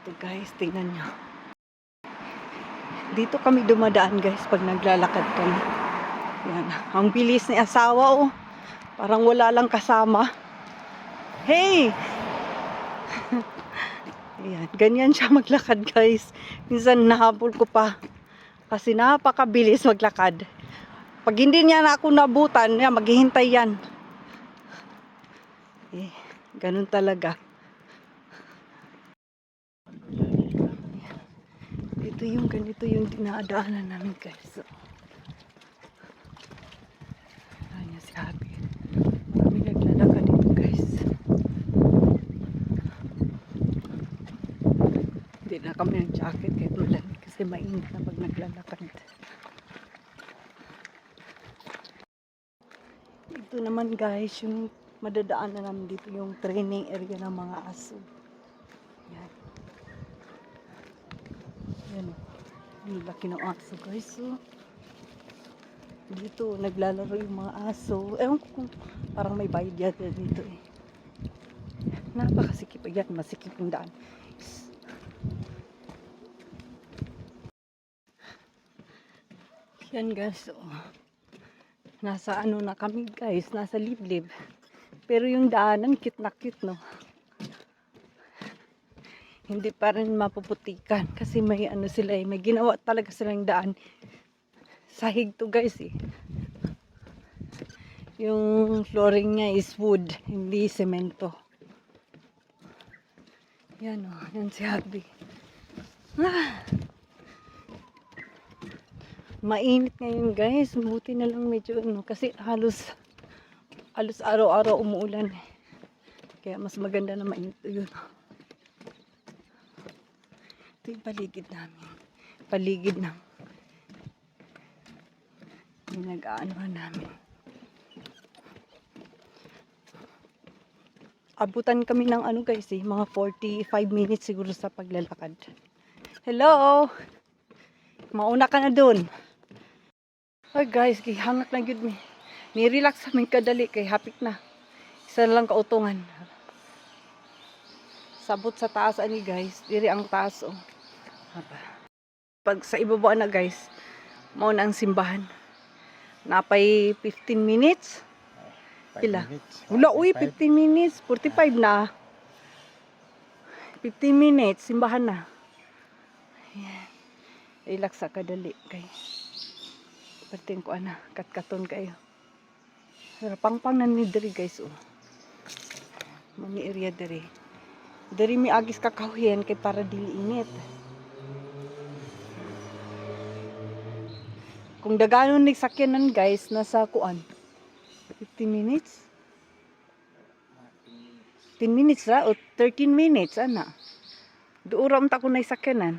Ito guys, tingnan nyo. Dito kami dumadaan guys pag naglalakad kami. Yan. Ang bilis ni asawa oh. Parang wala lang kasama. Hey! Ayan. Ganyan siya maglakad guys. Minsan nahabol ko pa. Kasi napakabilis maglakad. Pag hindi niya na ako nabutan, maghihintay yan. Eh, ganun talaga. Ganito yung dinadaanan namin guys. So, ayan si Happy. Kami naglalakad dito guys. Hindi na kami ng jacket kahit malamig kasi mainit na pag naglalakad. Ito naman guys, yung madadaanan namin dito yung training area ng mga aso. Yan. Yan. Ang laki ng aso guys. So, dito naglalaro yung mga aso. Ewan ko kung parang may bayad yata dito eh. Napakasikip. Ayan, masikip yung daan. Yan guys. So, nasa ano na kami guys. Nasa liblib. Pero yung daanan cute na cute no. Hindi pa rin mapuputikan kasi may ano sila eh, may ginawa talaga silang daan. Sahig to guys eh. Yung flooring niya is wood, hindi semento. Yan o, yan si Happy. Ah! Mainit ngayon guys, buti na lang medyo ano, kasi halos araw-araw umuulan eh. Kaya mas maganda na mainit yun. Ito yung paligid namin. Paligid ng nag-aanohan namin. Abutan kami ng ano guys eh, mga 45 minutes siguro sa paglalakad. Hello! Mauna ka na dun. Ay guys, gihangat na yun. Ni-relax kami kadali kay hapik na. Isa lang kautungan. Sabot sa taas ani guys. Diri ang taas oh. Pag sa ibaba na guys, mauna ang simbahan. Napay 15 minutes. Pila? Wala, uy, 15 minutes. 45 na. 15 minutes, simbahan na. Ayan. Relax sa kadali, guys. Perting ko, katkaton kayo. Pero pang-pang na ni diri, guys, oh. Mami area diri. Diri mi agis kakahuyan kay para dili init. Kung daganon ni sakyanan guys, nasa kuan 15 minutes? 10 minutes ra o 13 minutes ana. Duura unta ko na sakyanan.